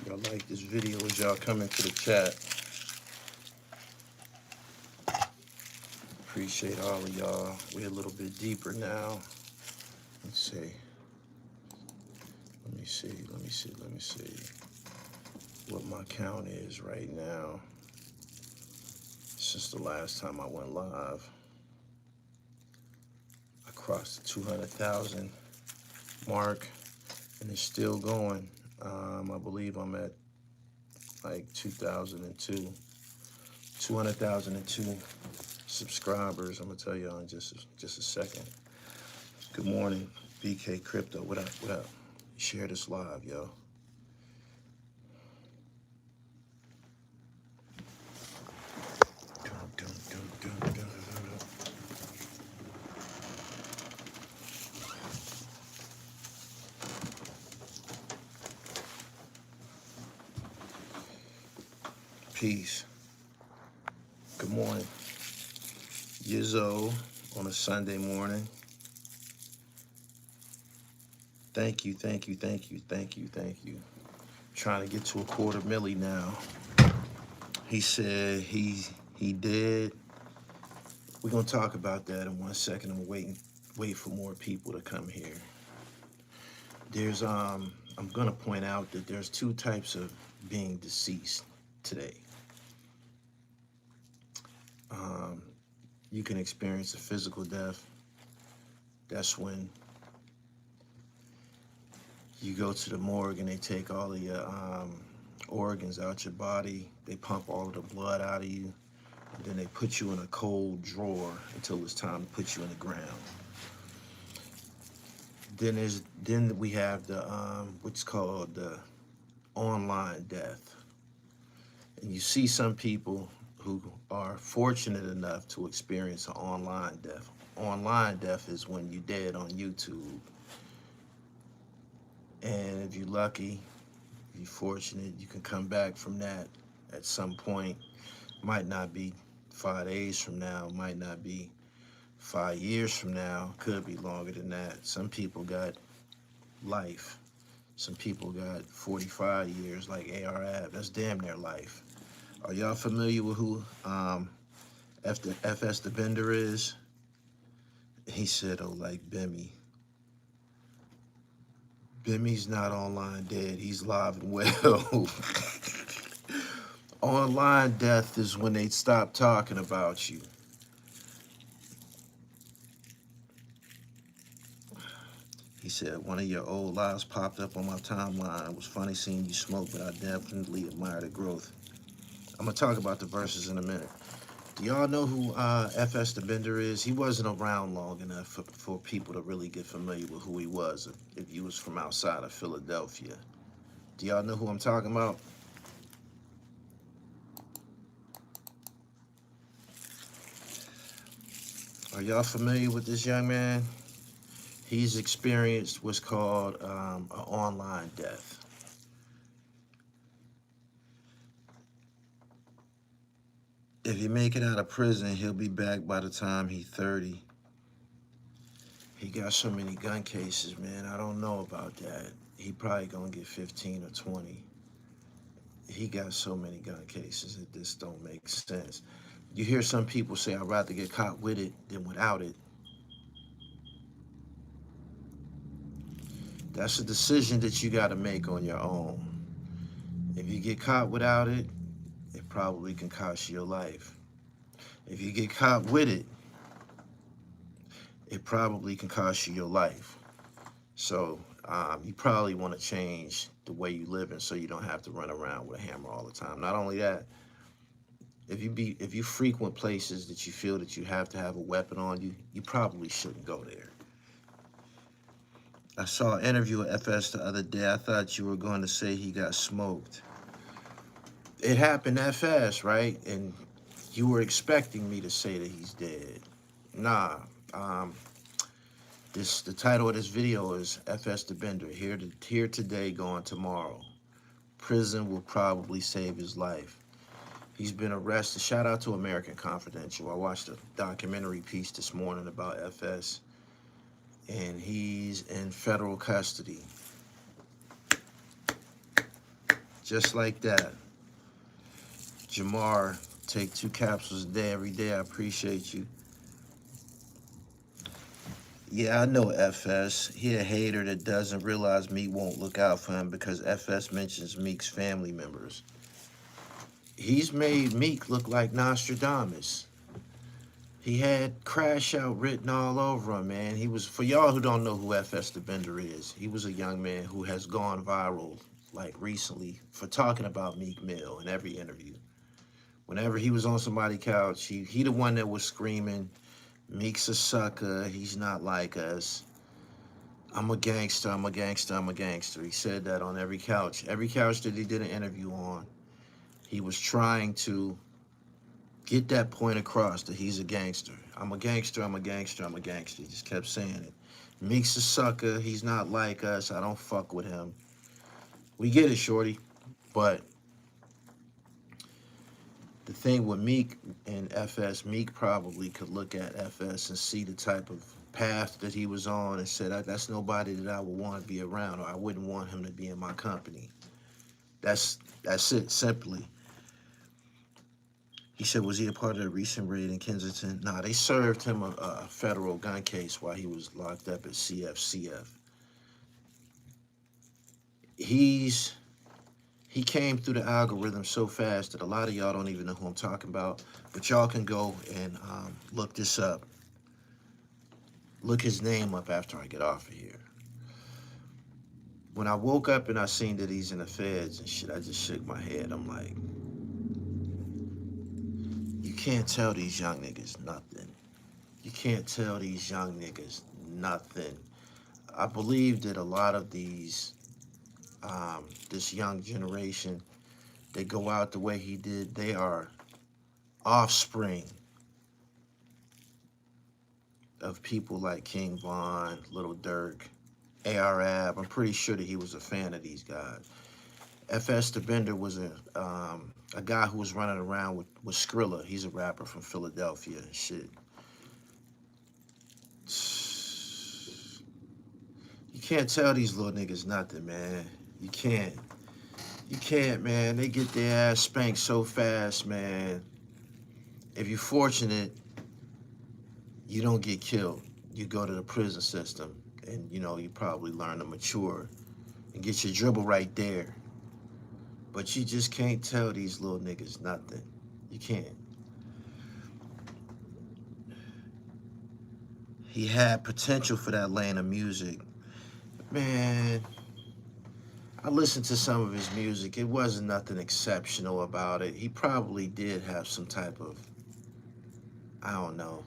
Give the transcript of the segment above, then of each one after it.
Y'all like this video as y'all come into the chat. Appreciate all of y'all. We're a little bit deeper now. Let's see. Let me see what my count is right now. Since the last time I went live, I crossed the 200,000 mark, and it's still going. I believe I'm at like 2,002 subscribers. I'm gonna tell y'all in just a second. Good morning, BK Crypto. What up? What up? Share this live, yo. Peace. Good morning. Yizzo on a Sunday morning. Thank you. Trying to get to 250,000 now. He said he did. We're gonna talk about that in 1 second. I'm wait for more people to come here. There's I'm gonna point out that there's two types of being deceased today. You can experience a physical death. That's when you go to the morgue and they take all of your organs out your body. They pump all of the blood out of you. And then they put you in a cold drawer until it's time to put you in the ground. Then we have the what's called the online death. And you see some people who are fortunate enough to experience an online death. Online death is when you're dead on YouTube. And if you're lucky, if you're fortunate, you can come back from that at some point. Might not be 5 days from now, might not be 5 years from now, could be longer than that. Some people got life. Some people got 45 years like ARF. That's damn near life. Are y'all familiar with who S DaBender is? He said, oh, like Bimmy. Bimmy's not online dead. He's alive and well. Online death is when they stop talking about you. He said, one of your old lives popped up on my timeline. It was funny seeing you smoke, but I definitely admire the growth. I'm going to talk about the verses in a minute. Do y'all know who S DaBender is? He wasn't around long enough for people to really get familiar with who he was if you was from outside of Philadelphia. Do y'all know who I'm talking about? Are y'all familiar with this young man? He's experienced what's called an online death. If you make it out of prison, he'll be back by the time he's 30. He got so many gun cases, man. I don't know about that. He probably gonna get 15 or 20. He got so many gun cases, it just don't make sense. You hear some people say, I'd rather get caught with it than without it. That's a decision that you gotta make on your own. If you get caught without it, it probably can cost you your life. If you get caught with it, it probably can cost you your life. So you probably want to change the way you live in so you don't have to run around with a hammer all the time. Not only that, if you frequent places that you feel that you have to have a weapon on you, you probably shouldn't go there. I saw an interview with FS the other day. I thought you were going to say he got smoked. It happened that fast, right? And you were expecting me to say that he's dead. Nah. The title of this video is S DaBender, here today, gone tomorrow. Prison will probably save his life. He's been arrested. Shout out to American Confidential. I watched a documentary piece this morning about FS, and he's in federal custody. Just like that. Jamar, take 2 capsules a day every day. I appreciate you. Yeah, I know FS. He a hater that doesn't realize Meek won't look out for him because FS mentions Meek's family members. He's made Meek look like Nostradamus. He had Crash Out written all over him, man. He was, for y'all who don't know who S DaBender is, he was a young man who has gone viral, like recently, for talking about Meek Mill in every interview. Whenever he was on somebody's couch, he the one that was screaming, Meek's a sucker, he's not like us. I'm a gangster, I'm a gangster, I'm a gangster. He said that on every couch. Every couch that he did an interview on, he was trying to get that point across that he's a gangster. I'm a gangster, I'm a gangster, I'm a gangster. He just kept saying it. Meek's a sucker, he's not like us, I don't fuck with him. We get it, shorty. But the thing with Meek and FS, Meek probably could look at FS and see the type of path that he was on and said, that's nobody that I would want to be around, or I wouldn't want him to be in my company. That's it, simply. He said, was he a part of the recent raid in Kensington? Nah, they served him a federal gun case while he was locked up at CFCF. He came through the algorithm so fast that a lot of y'all don't even know who I'm talking about, but y'all can go and look this up. Look his name up after I get off of here. When I woke up and I seen that he's in the feds and shit, I just shook my head. I'm like, you can't tell these young niggas nothing. You can't tell these young niggas nothing. I believe that a lot of these, this young generation, they go out the way he did, they are offspring of people like King Von, Little Durk, AR-Ab. I'm pretty sure that he was a fan of these guys. S DaBender was a guy who was running around with Skrilla. He's a rapper from Philadelphia and shit. You can't tell these little niggas nothing, man. You can't. You can't, man. They get their ass spanked so fast, man. If you're fortunate, you don't get killed. You go to the prison system and, you know, you probably learn to mature and get your dribble right there. But you just can't tell these little niggas nothing. You can't. He had potential for that lane of music. Man, I listened to some of his music. It wasn't nothing exceptional about it. He probably did have some type of, I don't know,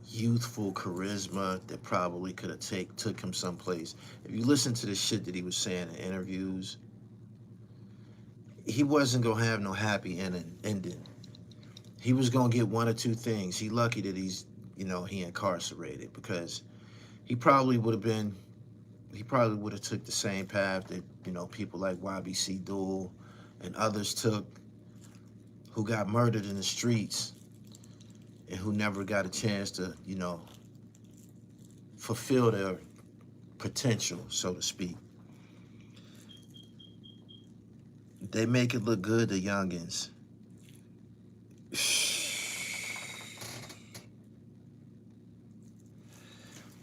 youthful charisma that probably could have took him someplace. If you listen to the shit that he was saying in interviews, he wasn't gonna have no happy ending. He was gonna get one or two things. He lucky that he's, you know, he incarcerated, because he probably would have took the same path that, you know, people like YBC Duel and others took, who got murdered in the streets and who never got a chance to, you know, fulfill their potential, so to speak. They make it look good, the youngins.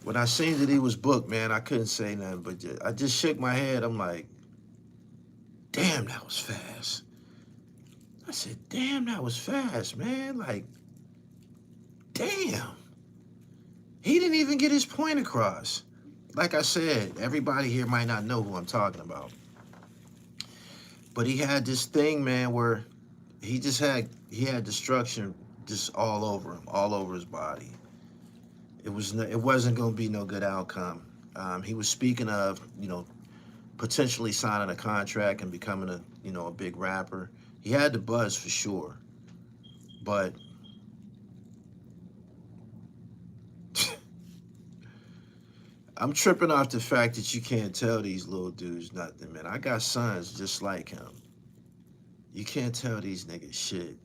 When I seen that he was booked, man, I couldn't say nothing, but I just shook my head. I'm like, damn, that was fast. I said, damn, that was fast, man. Like, damn. He didn't even get his point across. Like I said, everybody here might not know who I'm talking about. But he had this thing, man, where he had destruction just all over him, all over his body. It wasn't going to be no good outcome. He was speaking of, you know, potentially signing a contract and becoming a, you know, a big rapper. He had the buzz for sure, but I'm tripping off the fact that you can't tell these little dudes nothing, man. I got sons just like him. You can't tell these niggas shit.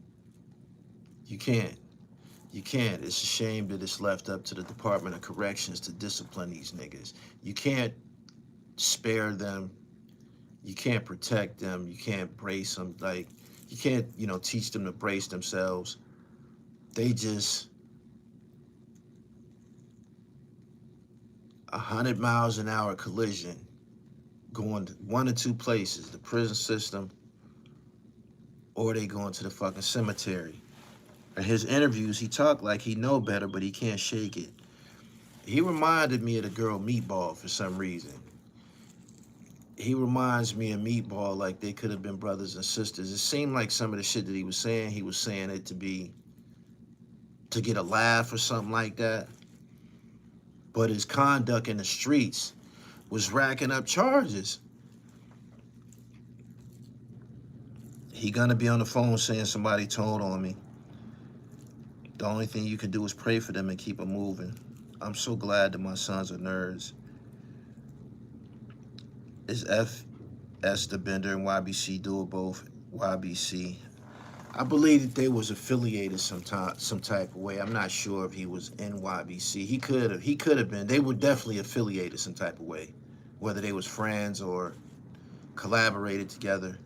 You can't. You can't. It's a shame that it's left up to the Department of Corrections to discipline these niggas. You can't spare them You can't protect them. You can't brace them. Like, you can't, teach them to brace themselves. They just 100 miles an hour collision going to one or two places, the prison system, or they going to the fucking cemetery. In his interviews, he talked like he know better, but he can't shake it. He reminded me of the girl Meatball for some reason. He reminds me of Meatball like they could have been brothers and sisters. It seemed like some of the shit that he was saying it to get a laugh or something like that. But his conduct in the streets was racking up charges. He gonna be on the phone saying somebody told on me. The only thing you can do is pray for them and keep them moving. I'm so glad that my sons are nerds. Is S DaBender and YBC do both? YBC. I believe that they was affiliated some type of way. I'm not sure if he was in YBC. He could have been. They were definitely affiliated some type of way, whether they was friends or collaborated together.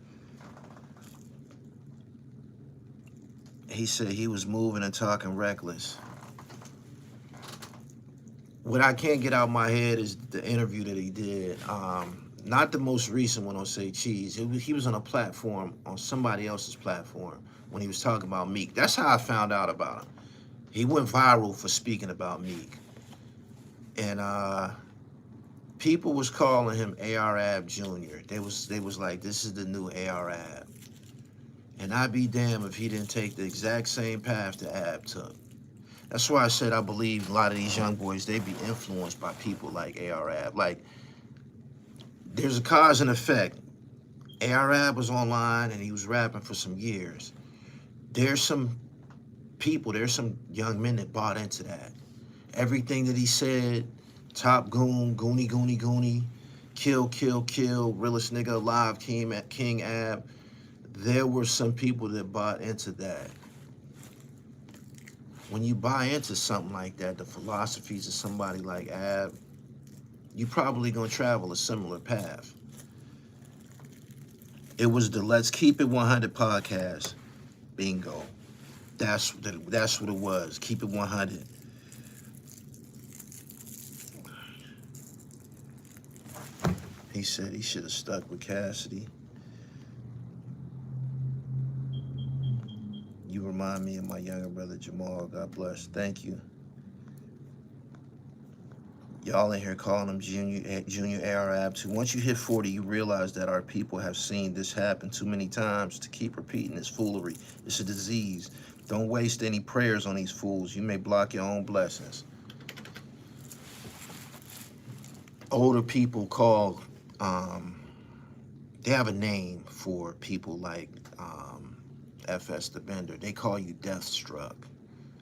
He said he was moving and talking reckless. What I can't get out of my head is the interview that he did. Not the most recent one on Say Cheese. He was on a platform, on somebody else's platform, when he was talking about Meek. That's how I found out about him. He went viral for speaking about Meek. And people was calling him AR-AB Jr. They was like, this is the new AR-AB. And I'd be damned if he didn't take the exact same path that Ab took. That's why I said I believe a lot of these young boys, they be influenced by people like AR-AB. Like, there's a cause and effect. AR-AB was online and he was rapping for some years. There's some people, there's some young men that bought into that. Everything that he said, top goon, goonie, kill, realest nigga alive, King Ab. There were some people that bought into that. When you buy into something like that, the philosophies of somebody like Ab, you probably gonna travel a similar path. It was the Let's Keep It 100 podcast. Bingo. That's what it was. Keep it 100. He said he should have stuck with Cassidy. You remind me of my younger brother Jamal. God bless. Thank you. Y'all in here calling him Junior AR-AB too. Once you hit 40, you realize that our people have seen this happen too many times to keep repeating this foolery. It's a disease. Don't waste any prayers on these fools. You may block your own blessings. Older people call, they have a name for people like S DaBender. They call you deathstruck.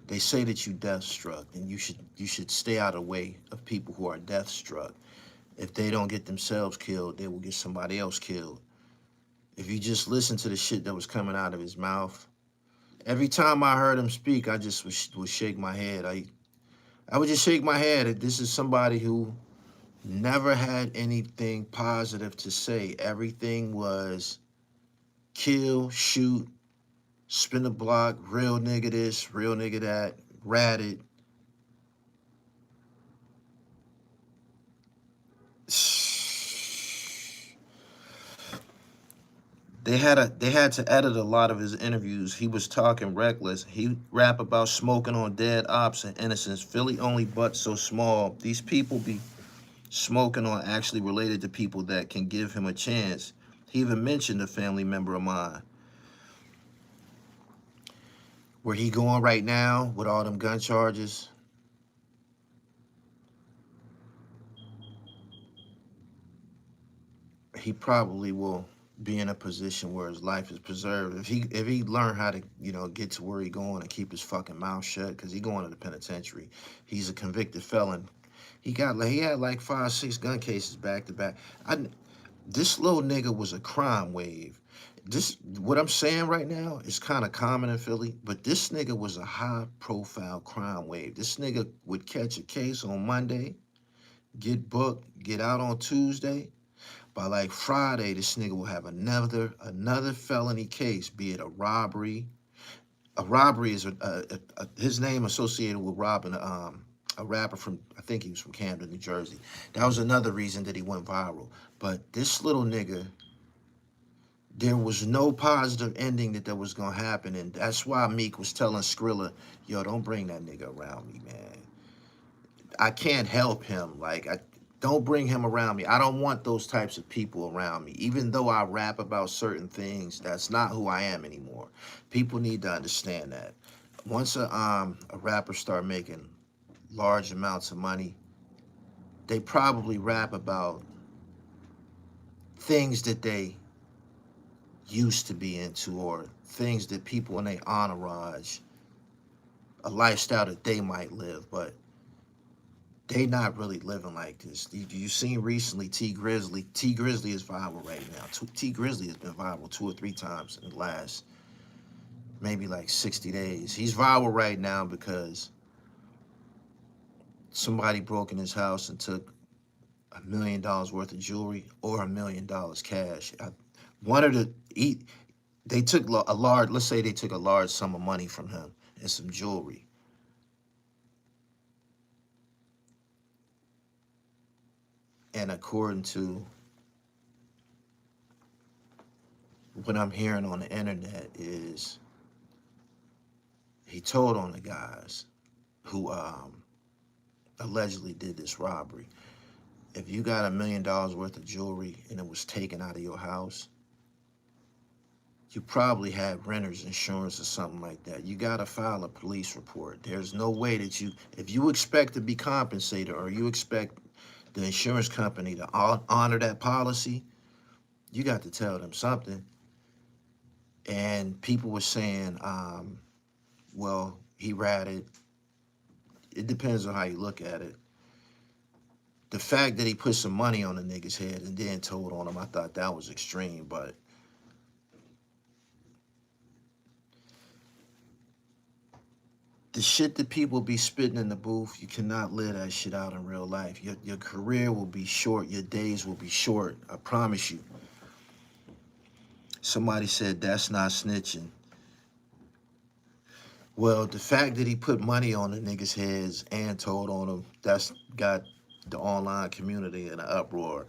They say that you deathstruck, and you should stay out of the way of people who are deathstruck. If they don't get themselves killed, they will get somebody else killed. If you just listen to the shit that was coming out of his mouth, every time I heard him speak, I just would shake my head. I would just shake my head. This is somebody who never had anything positive to say. Everything was kill, shoot, spin the block, real nigga this, real nigga that, ratted. They had to edit a lot of his interviews. He was talking reckless. He rap about smoking on dead ops and innocents. Philly only but so small. These people be smoking on actually related to people that can give him a chance. He even mentioned a family member of mine. Where he going right now with all them gun charges? He probably will be in a position where his life is preserved. If he learn how to, get to where he going and keep his fucking mouth shut, because he going to the penitentiary. He's a convicted felon. He had like 5-6 gun cases back to back. This little nigga was a crime wave. What I'm saying right now is kind of common in Philly, but this nigga was a high-profile crime wave. This nigga would catch a case on Monday, get booked, get out on Tuesday. By like Friday, this nigga will have another felony case, be it a robbery. A robbery is his name associated with robbing a rapper from, I think he was from Camden, New Jersey. That was another reason that he went viral. But this little nigga, there was no positive ending that was gonna happen, and that's why Meek was telling Skrilla, "Yo, don't bring that nigga around me, man. I can't help him. Like, don't bring him around me. I don't want those types of people around me. Even though I rap about certain things, that's not who I am anymore. People need to understand that. Once a rapper start making large amounts of money, they probably rap about things that they used to be into, or things that people in their entourage, a lifestyle that they might live, but they not really living like this. You seen recently T Grizzly. T Grizzly is viral right now. T Grizzly has been viral 2 or 3 times in the last maybe like 60 days. He's viral right now because somebody broke in his house and took $1 million worth of jewelry or $1 million cash. One of the they took a large, let's say they took a large sum of money from him and some jewelry. And according to what I'm hearing on the internet is he told on the guys who allegedly did this robbery, if you got $1 million worth of jewelry and it was taken out of your house, you probably had renter's insurance or something like that. You got to file a police report. There's no way that if you expect to be compensated, or you expect the insurance company to honor that policy, you got to tell them something. And people were saying, well, he ratted. It depends on how you look at it. The fact that he put some money on the nigga's head and then told on him, I thought that was extreme, but the shit that people be spitting in the booth, you cannot live that shit out in real life. Your career will be short. Your days will be short. I promise you. Somebody said that's not snitching. Well, the fact that he put money on the niggas' heads and told on them, that's got the online community in an uproar.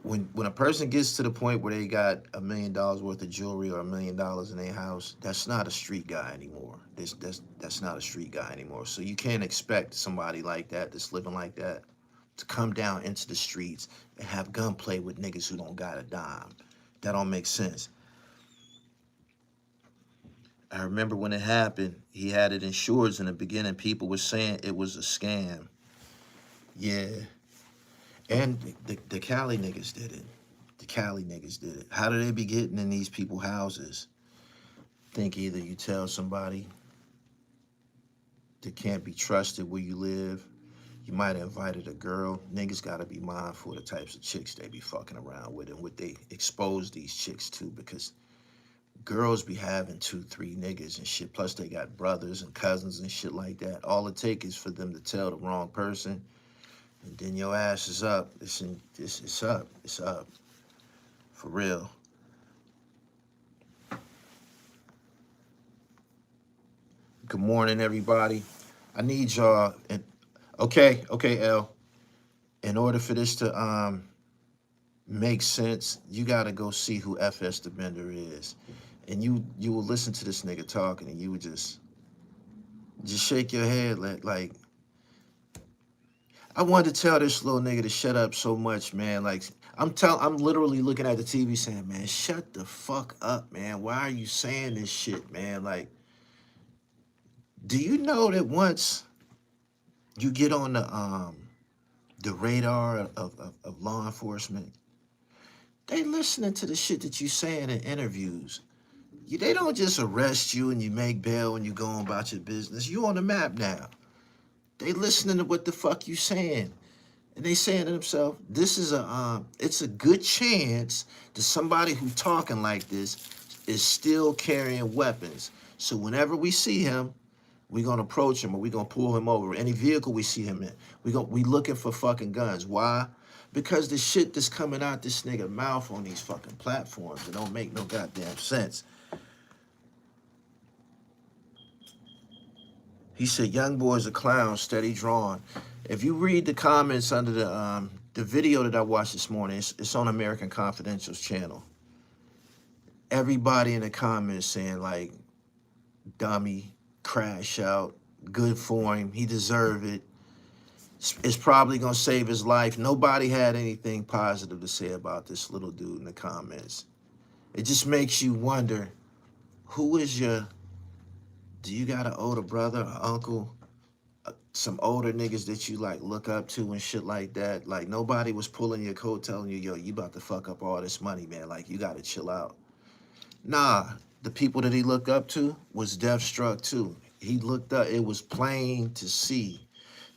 When a person gets to the point where they got $1 million worth of jewelry or $1 million in their house, that's not a street guy anymore. That's not a street guy anymore. So you can't expect somebody like that, that's living like that, to come down into the streets and have gunplay with niggas who don't got a dime. That don't make sense. I remember when it happened, he had it insured in the beginning. People were saying it was a scam. Yeah. And the Cali niggas did it. The Cali niggas did it. How do they be getting in these people's houses? Think either you tell somebody that can't be trusted where you live. You might have invited a girl. Niggas got to be mindful of the types of chicks they be fucking around with and what they expose these chicks to, because girls be having 2, 3 niggas and shit. Plus they got brothers and cousins and shit like that. All it takes is for them to tell the wrong person, and then your ass is up. It's up. It's up. For real. Good morning, everybody. I need y'all. Okay, L. In order for this to make sense, you gotta go see who S DaBender is, and you will listen to this nigga talking, and you would just shake your head like. I wanted to tell this little nigga to shut up so much, man. Like, I'm literally looking at the TV saying, man, shut the fuck up, man. Why are you saying this shit, man? Like, do you know that once you get on the radar of law enforcement, they listening to the shit that you saying in interviews. They don't just arrest you and you make bail and you go on about your business. You on the map now. They listening to what the fuck you saying. And they saying to themselves, this is it's a good chance that somebody who talking like this is still carrying weapons. So whenever we see him, we're gonna approach him, or we're gonna pull him over. Any vehicle we see him in, we looking for fucking guns. Why? Because the shit that's coming out this nigga mouth on these fucking platforms, it don't make no goddamn sense. He said, young boy's a clown, steady drawing. If you read the comments under the video that I watched this morning, it's on American Confidential's channel. Everybody in the comments saying, like, dummy, crash out, good for him, he deserved it. It's probably gonna save his life. Nobody had anything positive to say about this little dude in the comments. It just makes you wonder, who is your, do you got an older brother or uncle, some older niggas that you like look up to and shit like that? Like, nobody was pulling your coat telling you, yo, you about to fuck up all this money, man. Like, you gotta chill out. Nah, the people that he looked up to was death-struck too. He looked up, it was plain to see.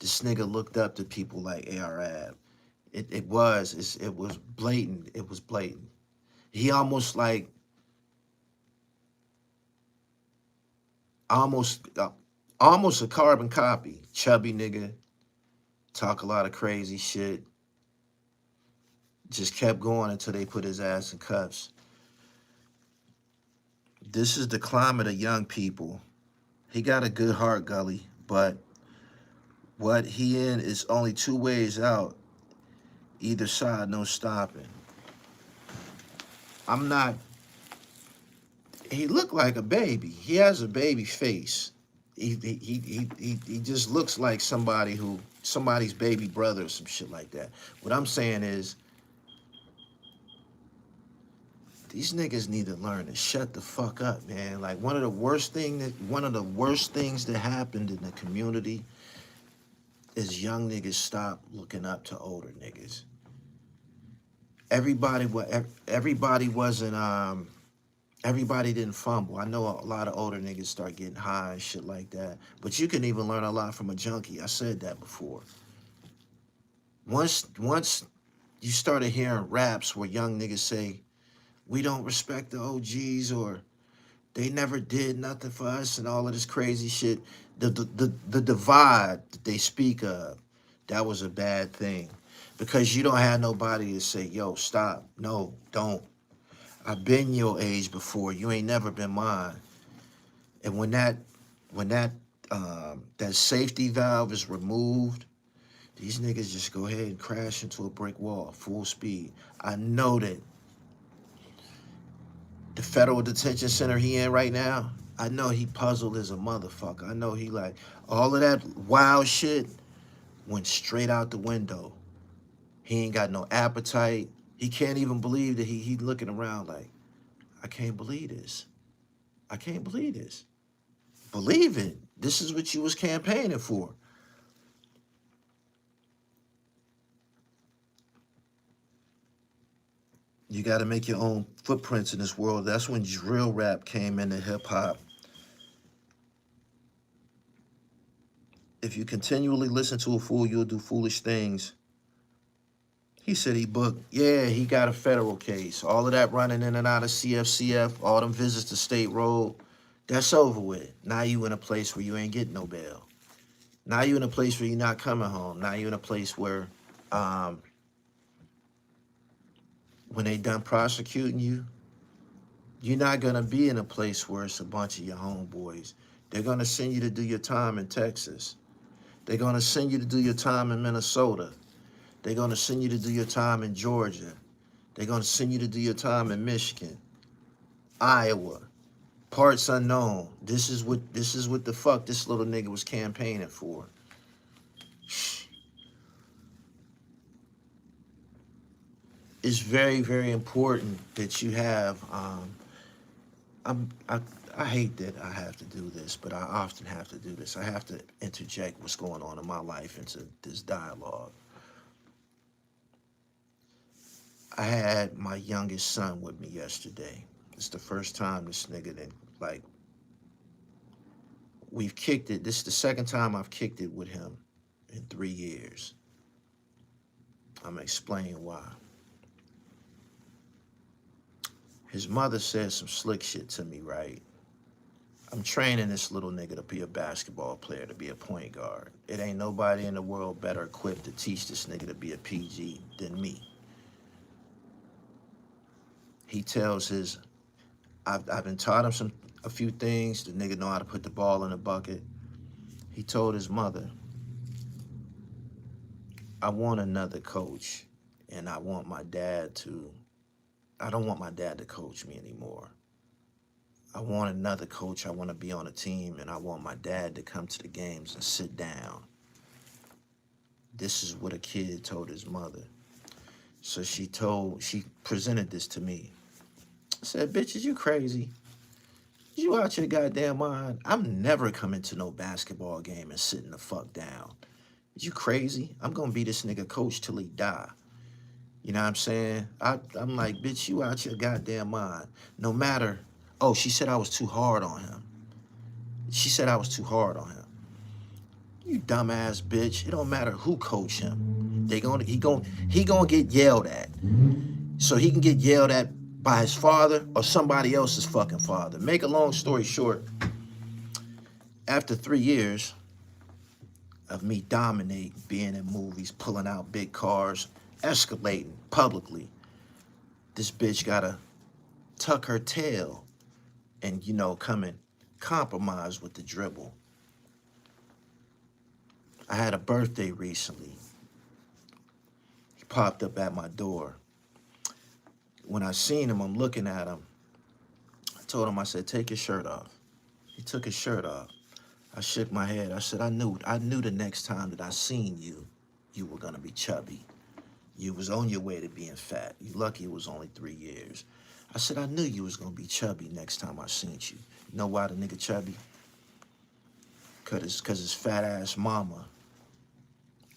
This nigga looked up to people like ARAB. It was blatant. It was blatant. He almost like, almost a carbon copy. Chubby nigga, talk a lot of crazy shit. Just kept going until they put his ass in cuffs. This is the climate of young people. He got a good heart, Gully, but what he in is only two ways out. Either side, no stopping. I'm not, he looked like a baby. He has a baby face. He just looks like somebody's baby brother or some shit like that. What I'm saying is, these niggas need to learn to shut the fuck up, man. Like, one of the worst things that happened in the community is young niggas stop looking up to older niggas. Everybody didn't fumble. I know a lot of older niggas start getting high and shit like that. But you can even learn a lot from a junkie. I said that before. Once you started hearing raps where young niggas say, we don't respect the OGs, or they never did nothing for us, and all of this crazy shit, the divide that they speak of, that was a bad thing. Because you don't have nobody to say, yo, stop. No, don't. I've been your age before. You ain't never been mine. And when that safety valve is removed, these niggas just go ahead and crash into a brick wall, full speed. I know that the federal detention center he in right now, I know he puzzled as a motherfucker. I know he like, all of that wild shit went straight out the window. He ain't got no appetite. He can't even believe that he looking around like, I can't believe this. I can't believe this. Believe it. This is what you was campaigning for. You got to make your own footprints in this world. That's when drill rap came into hip hop. If you continually listen to a fool, you'll do foolish things. He said he booked. Yeah, he got a federal case. All of that running in and out of CFCF, all them visits to State Road, that's over with. Now you in a place where you ain't getting no bail. Now you in a place where you're not coming home. Now you in a place where when they done prosecuting you, you're not going to be in a place where it's a bunch of your homeboys. They're going to send you to do your time in Texas. They're going to send you to do your time in Minnesota. They're going to send you to do your time in Georgia. They're going to send you to do your time in Michigan, Iowa, parts unknown. This is what the fuck this little nigga was campaigning for. It's very, very important that you have, I hate that I have to do this, but I often have to do this. I have to interject what's going on in my life into this dialogue. I had my youngest son with me yesterday. It's the first time this nigga that, like, we've kicked it. This is the second time I've kicked it with him in 3 years. I'm gonna explain why. His mother said some slick shit to me, right? I'm training this little nigga to be a basketball player, to be a point guard. It ain't nobody in the world better equipped to teach this nigga to be a PG than me. He tells his, I've been taught him a few things. The nigga know how to put the ball in the bucket. He told his mother, I want another coach, and I don't want my dad to coach me anymore. I want another coach. I want to be on a team, and I want my dad to come to the games and sit down. This is what a kid told his mother. So she presented this to me. I said, bitch, is you crazy? You out your goddamn mind? I'm never coming to no basketball game and sitting the fuck down. You crazy? I'm gonna be this nigga coach till he die. You know what I'm saying? I'm like, bitch, you out your goddamn mind. No matter, oh, she said I was too hard on him. She said I was too hard on him. You dumbass bitch. It don't matter who coach him. He gonna get yelled at. So he can get yelled at by his father or somebody else's fucking father. Make a long story short, after 3 years of me dominating, being in movies, pulling out big cars, escalating publicly, this bitch gotta tuck her tail and, you know, come and compromise with the dribble. I had a birthday recently. He popped up at my door. When I seen him, I'm looking at him. I told him, I said, take your shirt off. He took his shirt off. I shook my head. I said, I knew the next time that I seen you, you were gonna be chubby. You was on your way to being fat. You lucky it was only 3 years. I said, I knew you was gonna be chubby next time I seen you. You know why the nigga chubby? Cause his fat ass mama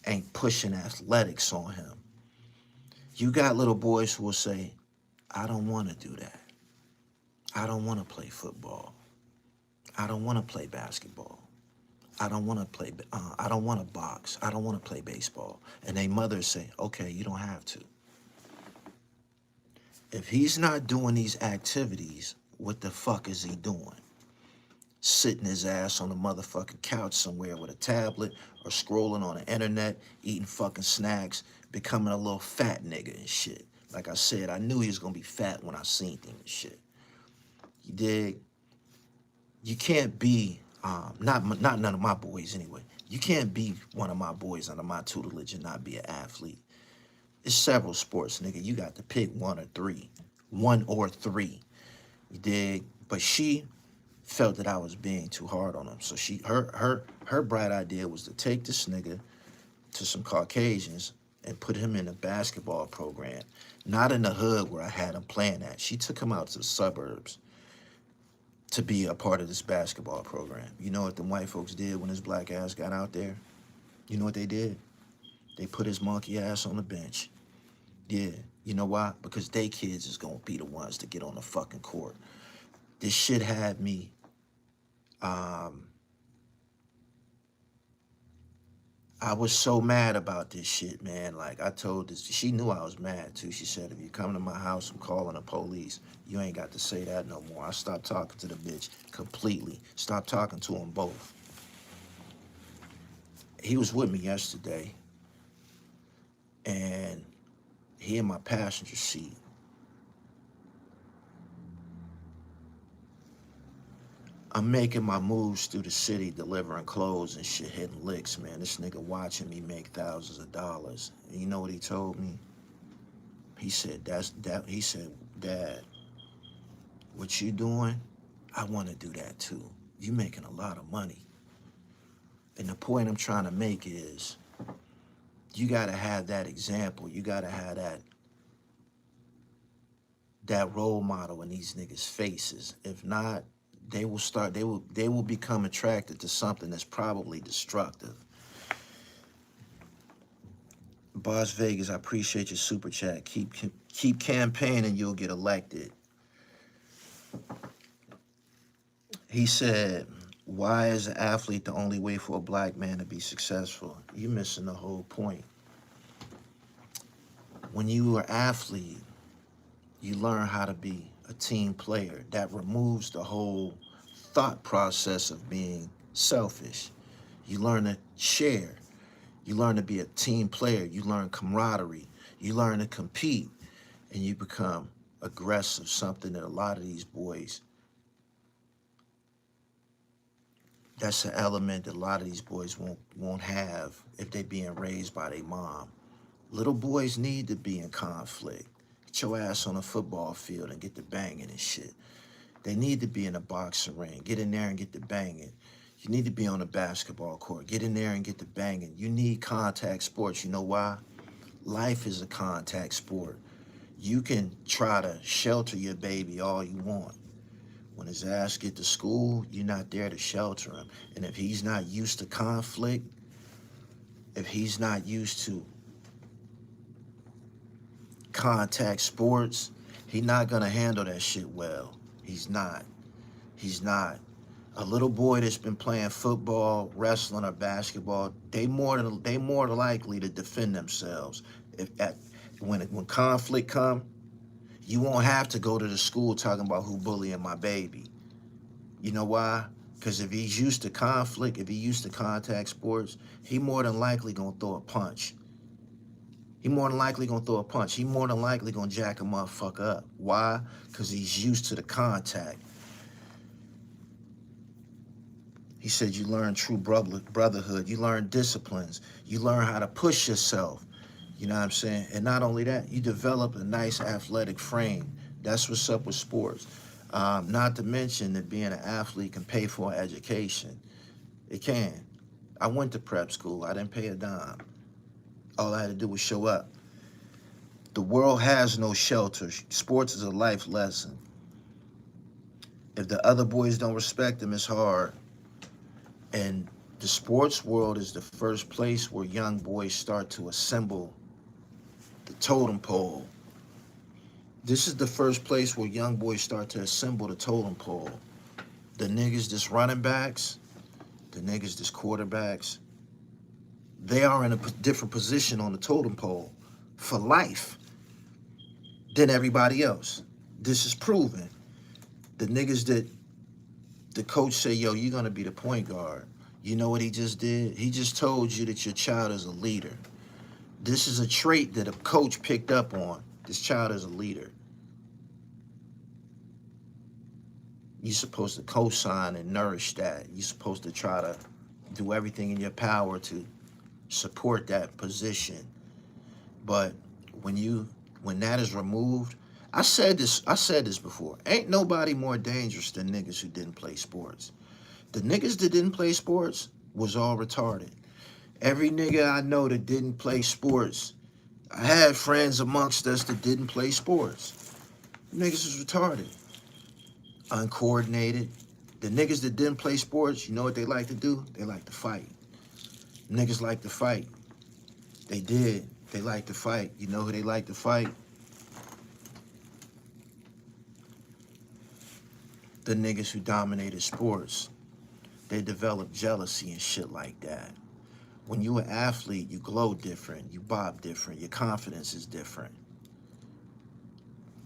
ain't pushing athletics on him. You got little boys who will say, I don't want to do that. I don't want to play football. I don't want to play basketball. I don't want to box. I don't want to play baseball. And they mothers say, okay, you don't have to. If he's not doing these activities, what the fuck is he doing? Sitting his ass on the motherfucking couch somewhere with a tablet or scrolling on the internet, eating fucking snacks, becoming a little fat nigga and shit. Like I said, I knew he was gonna be fat when I seen him and shit. You dig? You can't be, not none of my boys anyway. You can't be one of my boys under my tutelage and not be an athlete. It's several sports, nigga. You got to pick one or three. You dig? But she felt that I was being too hard on him. So her bright idea was to take this nigga to some Caucasians and put him in a basketball program. Not in the hood where I had him playing at. She took him out to the suburbs to be a part of this basketball program. You know what the white folks did when his black ass got out there? You know what they did? They put his monkey ass on the bench. Yeah, you know why? Because they kids is gonna be the ones to get on the fucking court. This shit had me, I was so mad about this shit, man. Like, I told this, she knew I was mad, too. She said, if you come to my house, I'm calling the police. You ain't got to say that no more. I stopped talking to the bitch completely. Stopped talking to them both. He was with me yesterday, and he in my passenger seat. I'm making my moves through the city, delivering clothes and shit, hitting licks, man. This nigga watching me make thousands of dollars. And you know what he told me? He said, he said, Dad, what you doing? I want to do that too. You making a lot of money. And the point I'm trying to make is, you gotta have that example. You gotta have that role model in these niggas' faces. If not, they will become attracted to something that's probably destructive. Boss Vegas, I appreciate your super chat. Keep campaigning, you'll get elected. He said, why is an athlete the only way for a black man to be successful? You're missing the whole point. When you are an athlete, you learn how to be a team player. That removes the whole thought process of being selfish. You learn to share. You learn to be a team player. You learn camaraderie. You learn to compete. And you become aggressive, something that a lot of these boys, that's an element that a lot of these boys won't have if they're being raised by their mom. Little boys need to be in conflict. Get your ass on a football field and get the banging and shit. They need to be in a boxing ring. Get in there and get the banging. You need to be on a basketball court. Get in there and get the banging. You need contact sports. You know why? Life is a contact sport. You can try to shelter your baby all you want. When his ass get to school, you're not there to shelter him. And if he's not used to conflict, if he's not used to contact sports, he's not gonna handle that shit well. He's not. He's not. A little boy that's been playing football, wrestling, or basketball, they more likely to defend themselves. When conflict come, you won't have to go to the school talking about who bullying my baby. You know why? Because if he's used to conflict, if he's used to contact sports, he more than likely gonna throw a punch. He more than likely gonna throw a punch. He more than likely gonna jack a motherfucker up. Why? Because he's used to the contact. He said you learn true brotherhood. You learn disciplines. You learn how to push yourself. You know what I'm saying? And not only that, you develop a nice athletic frame. That's what's up with sports. Not to mention that being an athlete can pay for an education. It can. I went to prep school. I didn't pay a dime. All I had to do was show up. The world has no shelter. Sports is a life lesson. If the other boys don't respect them, it's hard. And the sports world is the first place where young boys start to assemble the totem pole. This is the first place where young boys start to assemble the totem pole. The niggas that's running backs, the niggas that's quarterbacks, they are in a different position on the totem pole for life than everybody else. This is proven. The niggas that the coach say, yo, you're gonna be the point guard. You know what he just did? He just told you that your child is a leader. This is a trait that a coach picked up on. This child is a leader. You're supposed to co-sign and nourish that. You're supposed to try to do everything in your power to support that position. But when that is removed, I said this before. Ain't nobody more dangerous than niggas who didn't play sports. The niggas that didn't play sports was all retarded. Every nigga I know that didn't play sports, I had friends amongst us that didn't play sports. Niggas was retarded, uncoordinated. The niggas that didn't play sports, you know what they like to do? They like to fight. Niggas like to fight. They did. They like to fight. You know who they like to fight? The niggas who dominated sports. They develop jealousy and shit like that. When you an athlete, you glow different, you bob different, your confidence is different.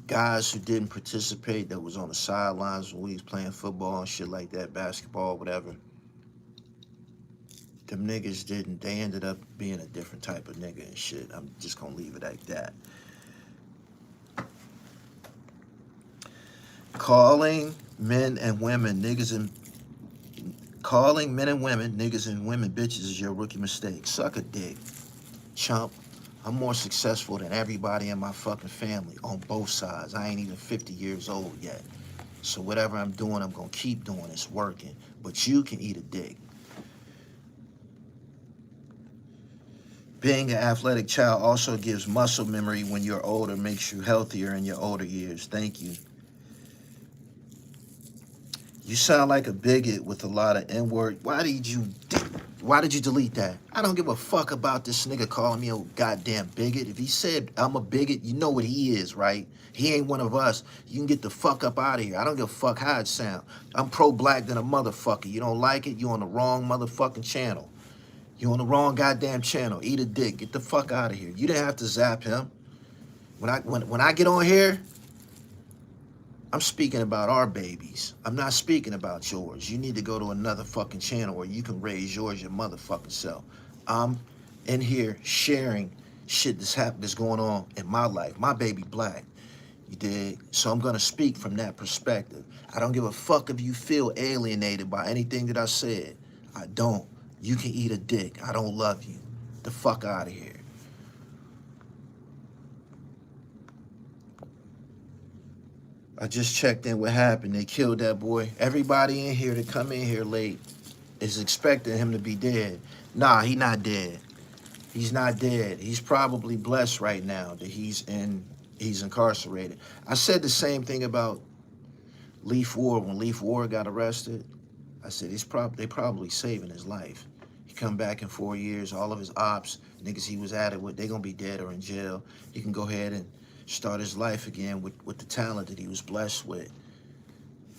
Guys who didn't participate, that was on the sidelines when we was playing football and shit like that, basketball, whatever, them niggas didn't, they ended up being a different type of nigga and shit. I'm just gonna leave it like that. Calling men and women niggas and women bitches is your rookie mistake. Suck a dick, chump. I'm more successful than everybody in my fucking family on both sides. I ain't even 50 years old yet. So whatever I'm doing, I'm gonna keep doing. It's working. But you can eat a dick. Being an athletic child also gives muscle memory when you're older, makes you healthier in your older years. Thank you. You sound like a bigot with a lot of N-word. Why did you delete that? I don't give a fuck about this nigga calling me a goddamn bigot. If he said I'm a bigot, you know what he is, right? He ain't one of us. You can get the fuck up out of here. I don't give a fuck how it sound. I'm pro-black than a motherfucker. You don't like it, you on the wrong motherfucking channel. You on the wrong goddamn channel. Eat a dick. Get the fuck out of here. You didn't have to zap him. When I get on here, I'm speaking about our babies. I'm not speaking about yours. You need to go to another fucking channel where you can raise yours your motherfucking self. I'm in here sharing shit that's going on in my life. My baby black. You dig? So I'm gonna speak from that perspective. I don't give a fuck if you feel alienated by anything that I said. I don't. You can eat a dick. I don't love you. The fuck out of here. I just checked in what happened. They killed that boy. Everybody in here that come in here late is expecting him to be dead. Nah, he not dead. He's not dead. He's probably blessed right now that he's incarcerated. I said the same thing about Leaf Ward when Leaf Ward got arrested. I said they probably saving his life. He come back in 4 years, all of his ops, niggas he was at it with, they gonna be dead or in jail. He can go ahead and start his life again with the talent that he was blessed with.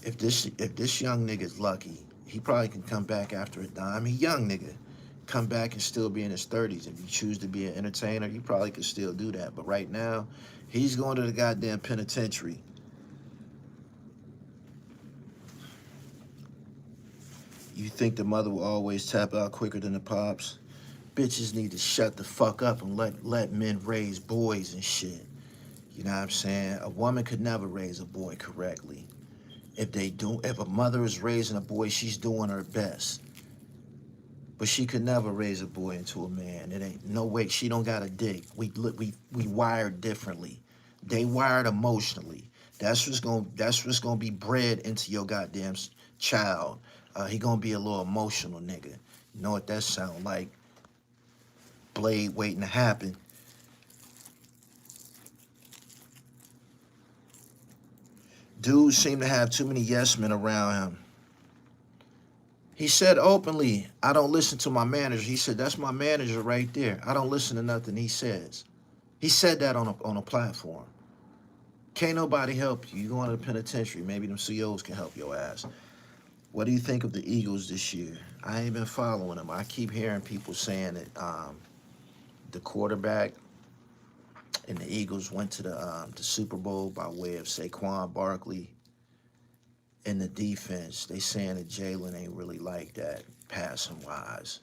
If this young nigga's lucky, he probably can come back after a dime. He young nigga. Come back and still be in his 30s. If you choose to be an entertainer, you probably could still do that. But right now, he's going to the goddamn penitentiary. You think the mother will always tap out quicker than the pops? Bitches need to shut the fuck up and let men raise boys and shit. You know what I'm saying? A woman could never raise a boy correctly. If a mother is raising a boy, she's doing her best. But she could never raise a boy into a man. It ain't no way. She don't got a dick. We wired differently. They wired emotionally. That's what's gonna be bred into your goddamn child. He gonna be a little emotional nigga. You know what that sound like? Blade waiting to happen. Dudes seem to have too many yes men around him. He said openly, I don't listen to my manager. He said, that's my manager right there. I don't listen to nothing he says. He said that on a platform. Can't nobody help you. You going to the penitentiary. Maybe them COs can help your ass. What do you think of the Eagles this year? I ain't been following them. I keep hearing people saying that the quarterback and the Eagles went to the Super Bowl by way of Saquon Barkley. In the defense, they saying that Jalen ain't really like that passing wise.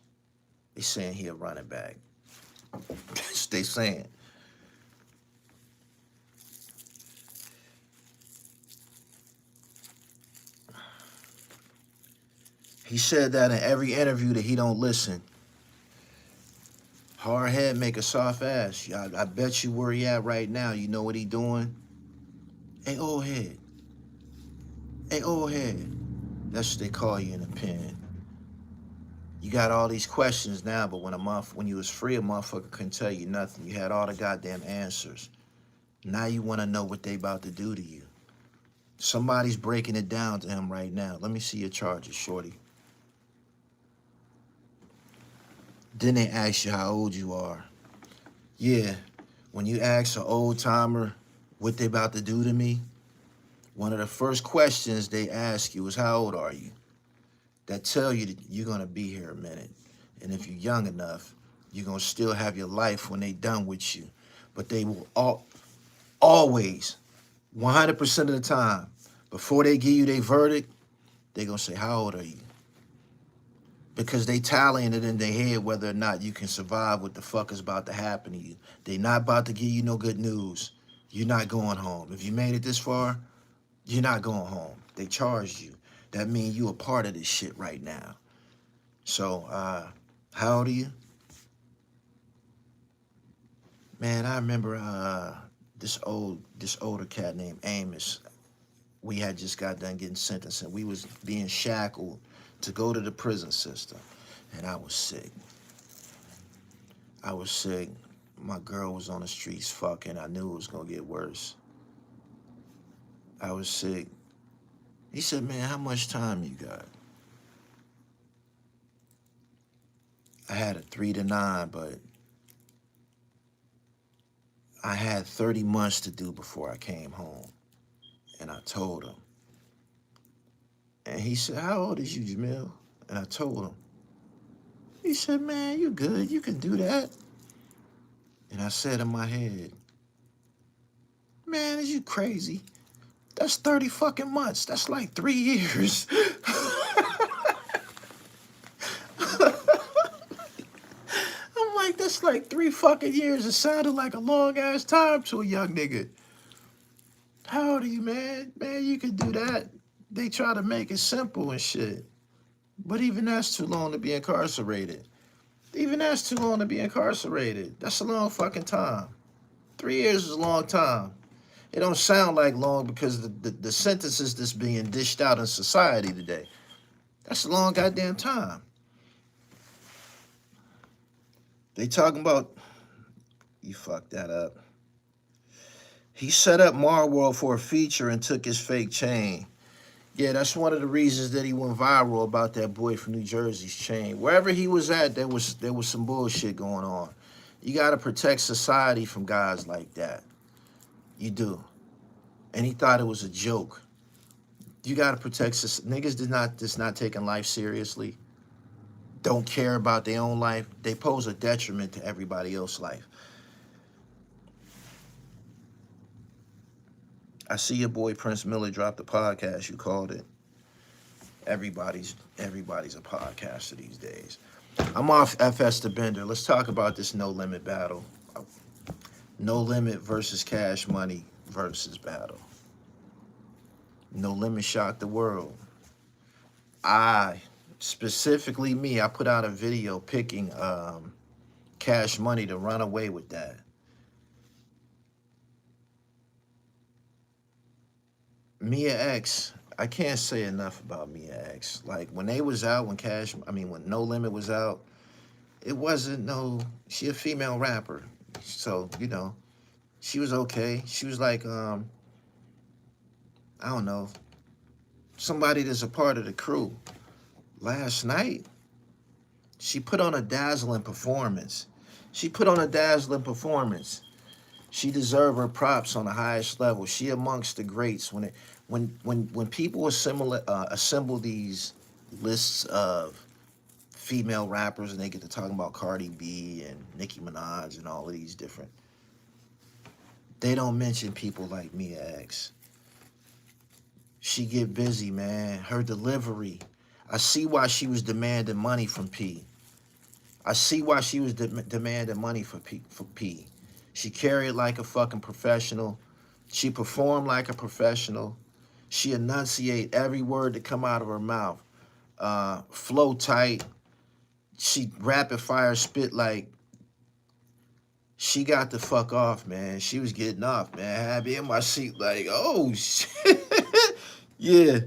They saying he a running back. That's what they saying. He said that in every interview that he don't listen. Hard head make a soft ass. I bet you where he at right now. You know what he doing? Hey, old head. Hey, old head. That's what they call you in the pen. You got all these questions now, but when you was free, a motherfucker couldn't tell you nothing. You had all the goddamn answers. Now you want to know what they about to do to you. Somebody's breaking it down to him right now. Let me see your charges, shorty. Then they ask you how old you are. Yeah, when you ask an old timer what they about to do to me, one of the first questions they ask you is how old are you? That tell you that you're gonna be here a minute. And if you're young enough, you're gonna still have your life when they done with you. But they will always, 100% of the time, before they give you their verdict, they gonna say, how old are you? Because they tallying it in their head whether or not you can survive what the fuck is about to happen to you. They not about to give you no good news. You're not going home. If you made it this far, you're not going home. They charged you. That means you a part of this shit right now. So, how old are you? Man, I remember this older cat named Amos. We had just got done getting sentenced, and we was being shackled to go to the prison system. And I was sick. I was sick. My girl was on the streets fucking. I knew it was gonna get worse. I was sick. He said, man, how much time you got? I had a 3 to 9, but I had 30 months to do before I came home. And I told him. And he said, how old is you, Jamil? And I told him. He said, man, you good. You can do that. And I said in my head, man, is you crazy? What That's 30 fucking months. That's like 3 years. I'm like, that's like 3 fucking years. It sounded like a long ass time to a young nigga. How old are you, man? Man, you could do that. They try to make it simple and shit. But even that's too long to be incarcerated. Even that's too long to be incarcerated. That's a long fucking time. 3 years is a long time. It don't sound like long because the sentences that's being dished out in society today. That's a long goddamn time. They talking about, you fucked that up. He set up Marworld for a feature and took his fake chain. Yeah, that's one of the reasons that he went viral about that boy from New Jersey's chain. Wherever he was at, there was some bullshit going on. You gotta protect society from guys like that. You do. And he thought it was a joke. You gotta protect niggas just not taking life seriously. Don't care about their own life. They pose a detriment to everybody else's life. I see your boy Prince Miller dropped the podcast. You called it. Everybody's a podcaster these days. I'm off S DaBender. Let's talk about this No Limit battle. No Limit versus Cash Money versus battle. No Limit shocked the world. Specifically me, I put out a video picking Cash Money to run away with that. Mia X, I can't say enough about Mia X. Like when they was out, when No Limit was out, it wasn't she a female rapper. So, she was okay. She was like, I don't know, somebody that's a part of the crew. Last night, she put on a dazzling performance. She deserved her props on the highest level. She amongst the greats. When people assemble these lists of female rappers and they get to talking about Cardi B and Nicki Minaj and all of these different, they don't mention people like Mia X. She get busy, man. Her delivery. I see why she was demanding money from P. I see why she was demanding money for P. She carried like a fucking professional. She performed like a professional. She enunciate every word that come out of her mouth. Flow tight. She rapid fire spit like she got the fuck off, man. She was getting off, man. I had me in my seat like, oh, shit. Yeah.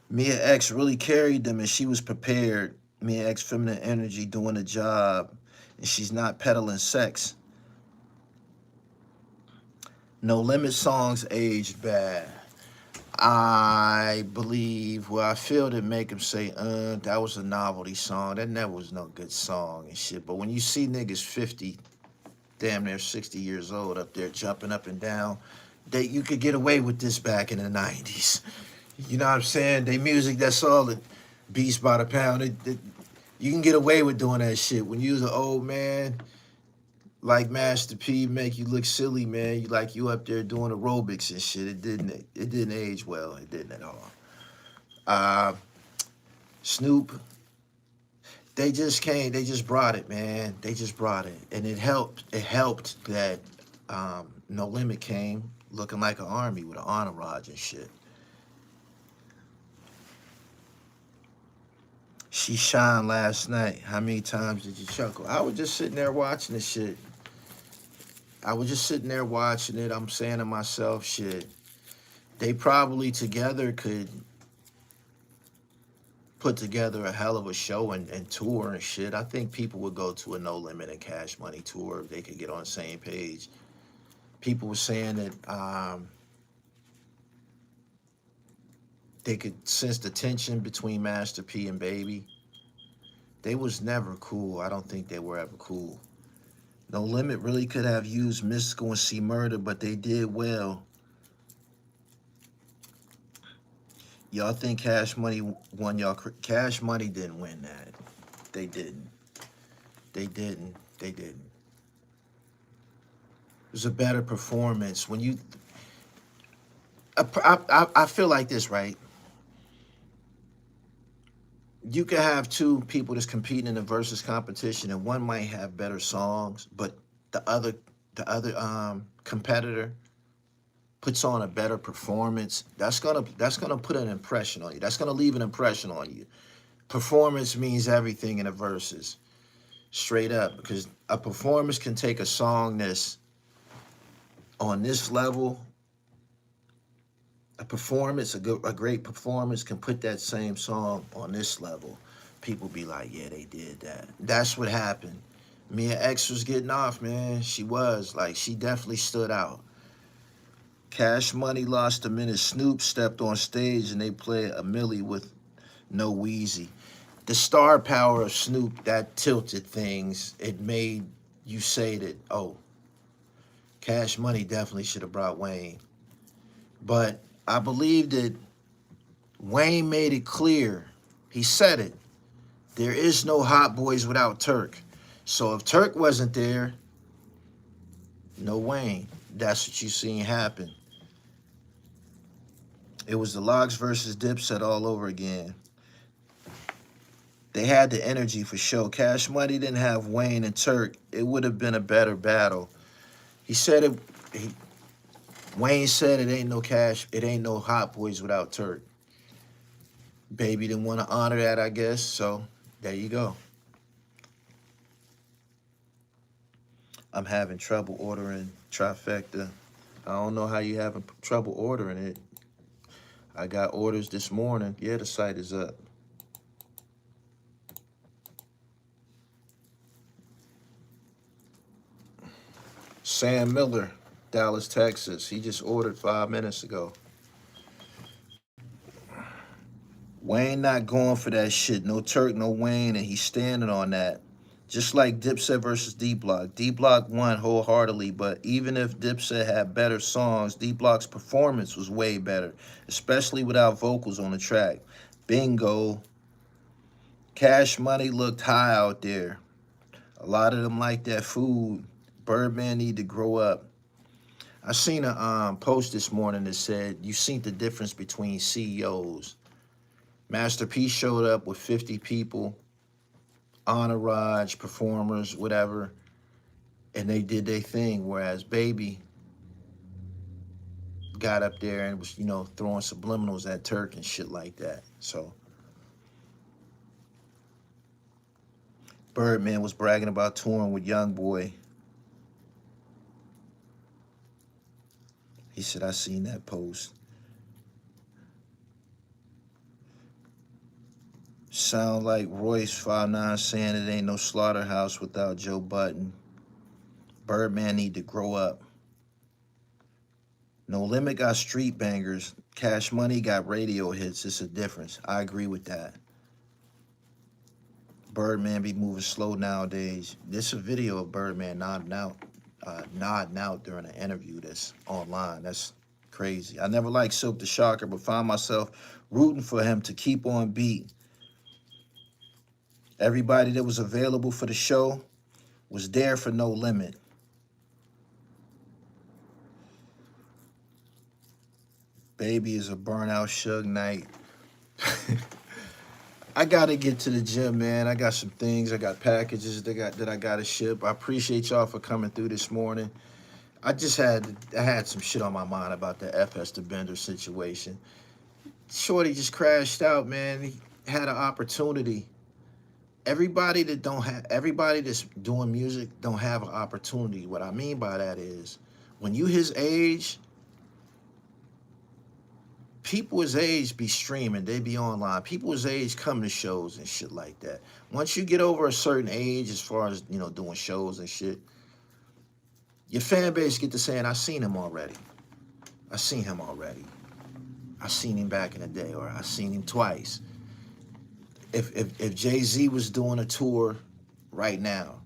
Mia X really carried them and she was prepared. Mia X feminine energy doing the job. And she's not peddling sex. No Limit songs aged bad. I believe, I feel that make him say, that was a novelty song. That never was no good song and shit. But when you see niggas 50, damn near 60 years old up there jumping up and down, you could get away with this back in the 90s. You know what I'm saying? They music, that's all the beats by the pound. You can get away with doing that shit. When you was an old man, like Master P, make you look silly, man. You up there doing aerobics and shit. It didn't age well. It didn't at all. Snoop, they just brought it, man. They just brought it. And it helped that No Limit came looking like an army with an entourage and shit. She shined last night. How many times did you chuckle? I was just sitting there watching this shit. I'm saying to myself, shit, they probably together could put together a hell of a show and tour and shit. I think people would go to a No Limit and Cash Money tour if they could get on the same page. People were saying that they could sense the tension between Master P and Baby. They was never cool. I don't think they were ever cool. No Limit really could have used Mystical and C Murder, but they did well. Y'all think Cash Money won y'all? Cash Money didn't win that. They didn't. It was a better performance. I feel like this, right? You can have two people that's competing in a versus competition, and one might have better songs, but the other competitor puts on a better performance. That's gonna put an impression on you. That's gonna leave an impression on you. Performance means everything in a versus, straight up, because a performance can take a song that's on this level. A great performance can put that same song on this level. People be like, yeah, they did that. That's what happened. Mia X was getting off, man. She was. Like, she definitely stood out. Cash Money lost a minute. Snoop stepped on stage and they played a Millie with no Wheezy. The star power of Snoop, that tilted things. It made you say that, oh, Cash Money definitely should have brought Wayne. But I believe that Wayne made it clear. He said it. There is no Hot Boys without Turk. So if Turk wasn't there, no Wayne. That's what you seen happen. It was the Logs versus Dipset all over again. They had the energy for sure. Cash Money didn't have Wayne and Turk. It would have been a better battle. He said it. Wayne said it ain't no Hot Boys without Turk. Baby didn't want to honor that, I guess. So there you go. I'm having trouble ordering TRIFECTA. I don't know how you having trouble ordering it. I got orders this morning. Yeah, the site is up. Sam Miller, Dallas, Texas. He just ordered 5 minutes ago. Wayne not going for that shit. No Turk, no Wayne, and he's standing on that. Just like Dipset versus D-Block. D-Block won wholeheartedly, but even if Dipset had better songs, D-Block's performance was way better, especially without vocals on the track. Bingo. Cash Money looked high out there. A lot of them like that food. Birdman need to grow up. I seen a post this morning that said, you seen the difference between CEOs. Master P showed up with 50 people, entourage, performers, whatever, and they did their thing, whereas Baby got up there and was, throwing subliminals at Turk and shit like that. So Birdman was bragging about touring with Youngboy. He said, I seen that post. Sound like Royce 5'9" saying it ain't no slaughterhouse without Joe Budden. Birdman need to grow up. No Limit got street bangers. Cash Money got radio hits. It's a difference. I agree with that. Birdman be moving slow nowadays. This a video of Birdman nodding out during an interview that's online. That's crazy. I never liked Silk the Shocker, but found myself rooting for him to keep on beat. Everybody that was available for the show was there for No Limit. Baby is a burnout Suge Knight. I gotta get to the gym, man. I got some things. I got packages that I gotta ship. I appreciate y'all for coming through this morning. I had some shit on my mind about the S DaBender situation. Shorty just crashed out, man. He had an opportunity. Everybody that's doing music don't have an opportunity. What I mean by that is, when you his age, people his age be streaming, they be online. People his age come to shows and shit like that. Once you get over a certain age, as far as, doing shows and shit, your fan base get to saying, I seen him already. I seen him already. I seen him back in the day, or I seen him twice. If Jay-Z was doing a tour right now,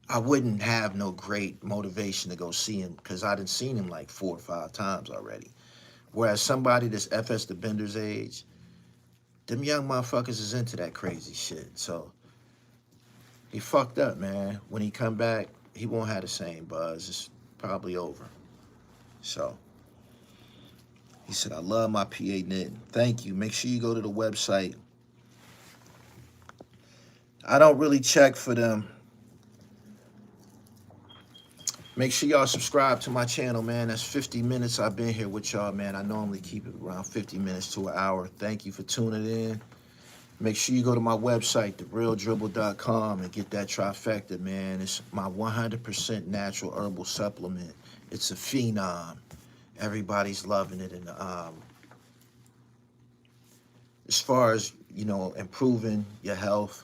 I wouldn't have no great motivation to go see him because I done seen him like 4 or 5 times already. Whereas somebody that's S DaBender's age, them young motherfuckers is into that crazy shit. So he fucked up, man. When he come back, he won't have the same buzz. It's probably over. So He said, I love my PA knitting. Thank you. Make sure you go to the website. I don't really check for them. Make sure y'all subscribe to my channel, man. That's 50 minutes I've been here with y'all, man. I normally keep it around 50 minutes to an hour. Thank you for tuning in. Make sure you go to my website, therealdribble.com, and get that trifecta, man. It's my 100% natural herbal supplement. It's a phenom. Everybody's loving it. And as far as, you know, improving your health,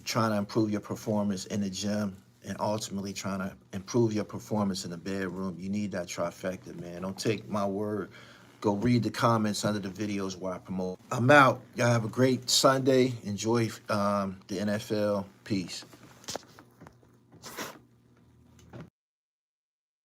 trying to improve your performance in the gym, and ultimately trying to improve your performance in the bedroom, you need that trifecta, man. Don't take my word. Go read the comments under the videos where I promote. I'm out. Y'all have a great Sunday. Enjoy the NFL. Peace.